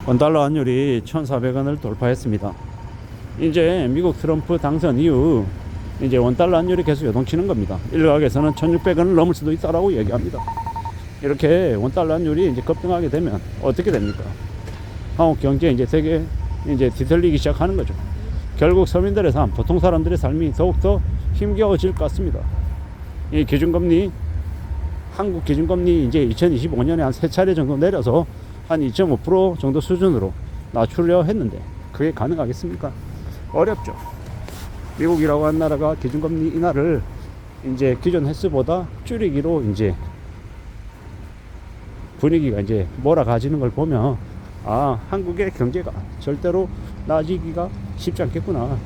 원달러 환율이 1,400원을 돌파했습니다. 이제 미국 트럼프 당선 이후 이제 원달러 환율이 계속 요동치는 겁니다. 일각에서는 1,600원을 넘을 수도 있다라고 얘기합니다. 이렇게 원달러 환율이 이제 급등하게 되면 어떻게 됩니까? 한국 경제 이제 되게 이제 뒤틀리기 시작하는 거죠. 결국 서민들의 삶, 보통 사람들의 삶이 더욱더 힘겨워질 것 같습니다. 이 기준금리, 한국 기준금리 이제 2025년에 한 3차례 정도 내려서 한 2.5% 정도 수준으로 낮추려 했는데 그게 가능하겠습니까? 어렵죠. 미국이라고 한 나라가 기준금리 인하를 이제 기존 횟수보다 줄이기로 이제 분위기가 이제 몰아가지는 걸 보면 아, 한국의 경제가 절대로 나아지기가 쉽지 않겠구나.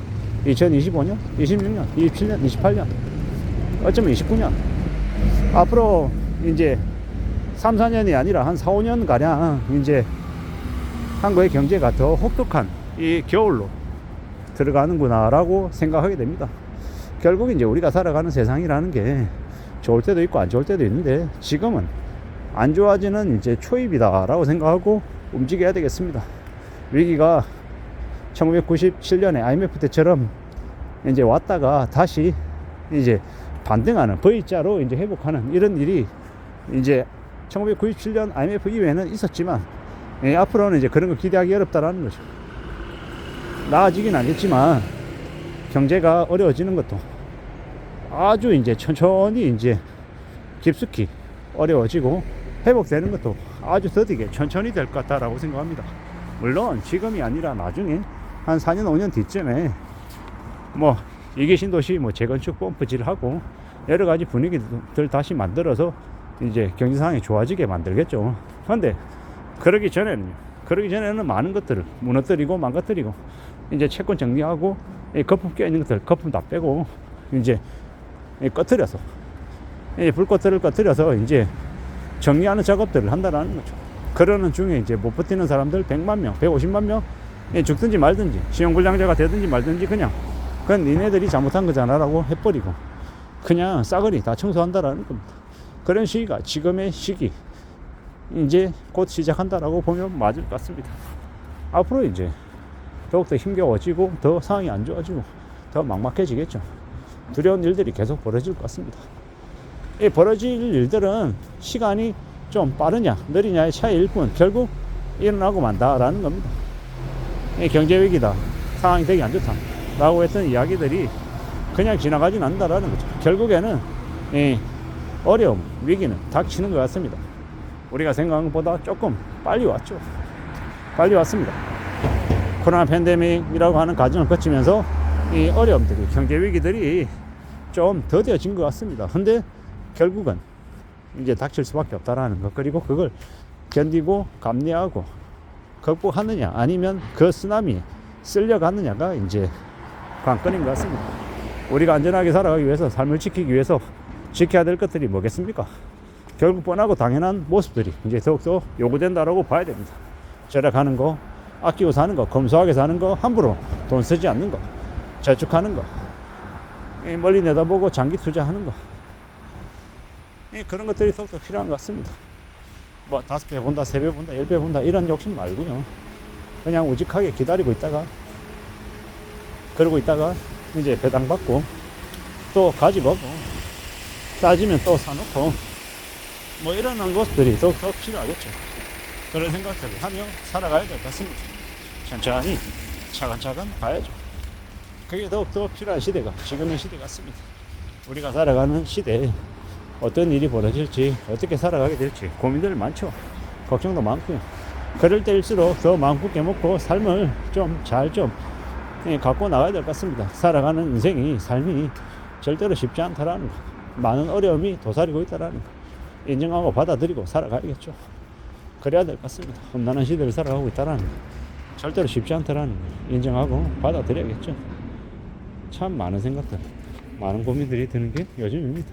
2025년, 26년, 27년, 28년, 어쩌면 29년. 앞으로 이제 3, 4년이 아니라 한 4, 5년 가량 이제 한국의 경제가 더 혹독한 이 겨울로 들어가는구나 라고 생각하게 됩니다. 결국 이제 우리가 살아가는 세상이라는 게 좋을 때도 있고 안 좋을 때도 있는데 지금은 안 좋아지는 이제 초입이다 라고 생각하고 움직여야 되겠습니다. 위기가 1997년에 IMF 때처럼 이제 왔다가 다시 이제 반등하는 V자로 이제 회복하는 이런 일이 이제 1997년 IMF 이후에는 있었지만 앞으로는 이제 그런 거 기대하기 어렵다라는 거죠. 나아지긴 않겠지만 경제가 어려워지는 것도 아주 이제 천천히 이제 깊숙이 어려워지고 회복되는 것도 아주 더디게 천천히 될 것 같다라고 생각합니다. 물론 지금이 아니라 나중에 한 4년 5년 뒤쯤에 뭐 이기 신도시 뭐 재건축 펌프질 하고 여러 가지 분위기들 다시 만들어서 이제 경제 상황이 좋아지게 만들겠죠. 그런데 그러기 전에는 많은 것들을 무너뜨리고 망가뜨리고 이제 채권 정리하고 거품 껴 있는 것들 거품 다 빼고 이제 꺼트려서 불꽃들을 꺼트려서 이제 정리하는 작업들을 한다는 거죠. 그러는 중에 이제 못 버티는 사람들 100만 명, 150만 명 죽든지 말든지 시용불량자가 되든지 말든지 그건 니네들이 잘못한 거잖아 라고 해버리고 그냥 싸그리 다 청소한다라는 겁니다. 그런 시기가 지금의 시기 이제 곧 시작한다라고 보면 맞을 것 같습니다. 앞으로 이제 더욱더 힘겨워지고 더 상황이 안 좋아지고 더 막막해지겠죠. 두려운 일들이 계속 벌어질 것 같습니다. 이 벌어질 일들은 시간이 좀 빠르냐 느리냐의 차이일 뿐 결국 일어나고 만다라는 겁니다. 이 경제 위기다, 상황이 되게 안 좋다 라고 했던 이야기들이 그냥 지나가진 않는다라는 거죠. 결국에는 이 어려움, 위기는 닥치는 것 같습니다. 우리가 생각한 것보다 조금 빨리 왔죠. 빨리 왔습니다. 코로나 팬데믹이라고 하는 과정을 거치면서 이 어려움들이, 경제 위기들이 좀 더뎌진 것 같습니다. 근데 결국은 이제 닥칠 수밖에 없다라는 것, 그리고 그걸 견디고 감내하고 극복하느냐 아니면 그 쓰나미에 쓸려가느냐가 이제 관건인 것 같습니다. 우리가 안전하게 살아가기 위해서, 삶을 지키기 위해서 지켜야 될 것들이 뭐겠습니까? 결국 뻔하고 당연한 모습들이 이제 더욱더 요구된다라고 봐야 됩니다. 절약하는 거, 아끼고 사는 거, 검소하게 사는 거, 함부로 돈 쓰지 않는 거, 저축하는 거, 멀리 내다보고 장기 투자하는 거, 그런 것들이 더욱더 필요한 것 같습니다. 뭐 5배 본다, 3배 본다, 10배 본다 이런 욕심 말고요. 그냥 우직하게 기다리고 있다가 그러고 있다가 이제 배당받고 또 가지고 따지면 또 사놓고 뭐 이런 것들이 더욱더 필요하겠죠. 그런 생각들을 하며 살아가야 될 것 같습니다. 천천히 차근차근 가야죠. 그게 더욱더 필요한 시대가 지금의 시대 같습니다. 우리가 살아가는 시대에 어떤 일이 벌어질지, 어떻게 살아가게 될지 고민들 많죠. 걱정도 많고요. 그럴 때일수록 더 마음껏 깨먹고 삶을 좀 잘 갖고 나가야 될 것 같습니다. 살아가는 인생이, 삶이 절대로 쉽지 않다라는 거, 많은 어려움이 도사리고 있다라는 거 인정하고 받아들이고 살아가야겠죠. 그래야 될 것 같습니다. 험난한 시대를 살아가고 있다라는 거, 절대로 쉽지 않다라는 거 인정하고 받아들여야겠죠. 참 많은 생각들, 많은 고민들이 드는 게 요즘입니다.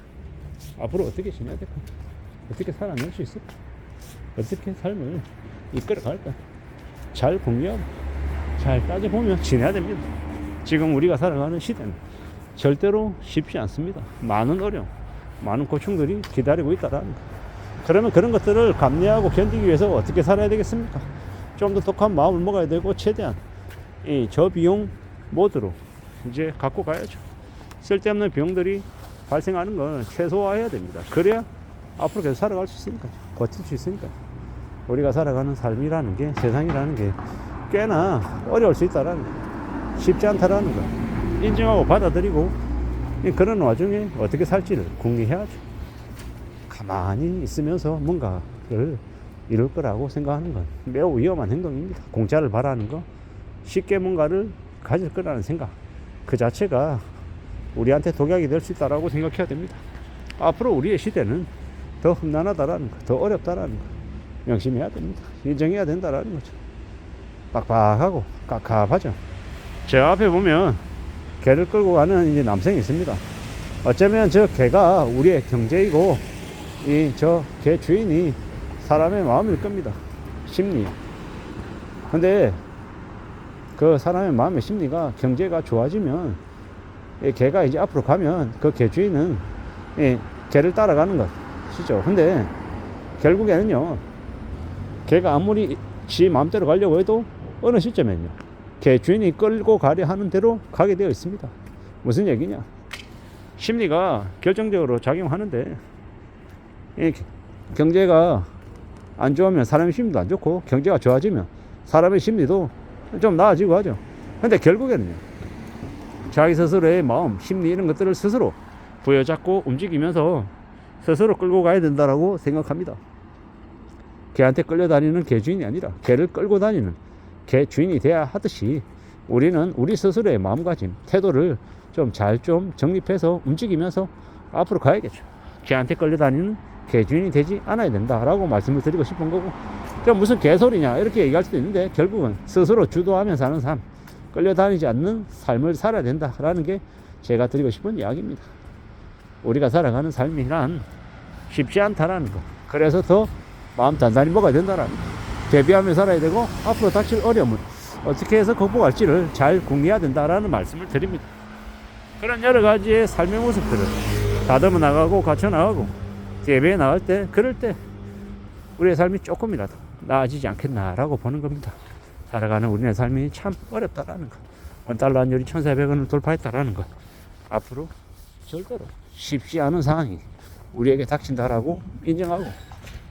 앞으로 어떻게 지내야 될까? 어떻게 살아낼 수 있을까? 어떻게 삶을 이끌어갈까? 잘 공유하고 잘 따져보면 지내야 됩니다. 지금 우리가 살아가는 시대는 절대로 쉽지 않습니다. 많은 어려움, 많은 고충들이 기다리고 있다라는 거. 그러면 그런 것들을 감내하고 견디기 위해서 어떻게 살아야 되겠습니까? 좀 더 독한 마음을 먹어야 되고 최대한 이 저비용 모드로 이제 갖고 가야죠. 쓸데없는 비용들이 발생하는 건 최소화해야 됩니다. 그래야 앞으로 계속 살아갈 수 있으니까, 버틸 수 있으니까. 우리가 살아가는 삶이라는 게, 세상이라는 게 꽤나 어려울 수 있다라는 거, 쉽지 않다라는 거 인정하고 받아들이고, 그런 와중에 어떻게 살지를 궁리해야죠. 가만히 있으면서 뭔가를 이룰 거라고 생각하는 건 매우 위험한 행동입니다. 공짜를 바라는 거, 쉽게 뭔가를 가질 거라는 생각, 그 자체가 우리한테 독약이 될 수 있다라고 생각해야 됩니다. 앞으로 우리의 시대는 더 험난하다라는 거, 더 어렵다라는 거 명심해야 됩니다. 인정해야 된다라는 거죠. 빡빡하고 깝깝하죠. 제 앞에 보면 개를 끌고 가는 이제 남성이 있습니다. 어쩌면 저 개가 우리의 경제이고, 이 저 개 주인이 사람의 마음일 겁니다. 심리. 근데 그 사람의 마음의 심리가, 경제가 좋아지면 이 개가 이제 앞으로 가면 그 개 주인은 이 개를 따라가는 것이죠. 근데 결국에는요, 개가 아무리 지 마음대로 가려고 해도 어느 시점에는요, 개 주인이 끌고 가려 하는 대로 가게 되어 있습니다. 무슨 얘기냐? 심리가 결정적으로 작용하는데, 이 경제가 안 좋으면 사람의 심리도 안 좋고, 경제가 좋아지면 사람의 심리도 좀 나아지고 하죠. 근데 결국에는요, 자기 스스로의 마음, 심리 이런 것들을 스스로 부여잡고 움직이면서 스스로 끌고 가야 된다라고 생각합니다. 개한테 끌려다니는 개 주인이 아니라 개를 끌고 다니는 개 주인이 돼야 하듯이, 우리는 우리 스스로의 마음가짐, 태도를 좀 잘 정립해서 움직이면서 앞으로 가야겠죠. 개한테 끌려다니는 개 주인이 되지 않아야 된다라고 말씀을 드리고 싶은 거고, 그럼 무슨 개소리냐 이렇게 얘기할 수도 있는데, 결국은 스스로 주도하며 사는 삶, 끌려다니지 않는 삶을 살아야 된다라는 게 제가 드리고 싶은 이야기입니다. 우리가 살아가는 삶이란 쉽지 않다라는 거, 그래서 더 마음 단단히 먹어야 된다라는 거, 대비하며 살아야 되고, 앞으로 닥칠 어려움을 어떻게 해서 극복할지를 잘 궁리해야 된다라는 말씀을 드립니다. 그런 여러 가지의 삶의 모습들을 다듬어 나가고 갖춰 나가고 대비해 나갈 때, 그럴 때 우리의 삶이 조금이라도 나아지지 않겠나라고 보는 겁니다. 살아가는 우리의 삶이 참 어렵다라는 것, 원달러 환율이 1,400원을 돌파했다라는 것, 앞으로 절대로 쉽지 않은 상황이 우리에게 닥친다라고 인정하고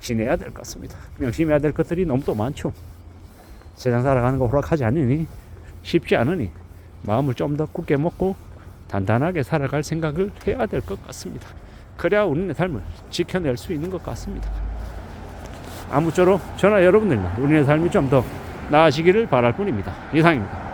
지내야 될 것 같습니다. 명심해야 될 것들이 너무 또 많죠. 세상 살아가는 거 호락하지 않으니, 쉽지 않으니 마음을 좀 더 굳게 먹고 단단하게 살아갈 생각을 해야 될 것 같습니다. 그래야 우리의 삶을 지켜낼 수 있는 것 같습니다. 아무쪼록 저나 여러분들과 우리의 삶이 좀 더 나아지기를 바랄 뿐입니다. 이상입니다.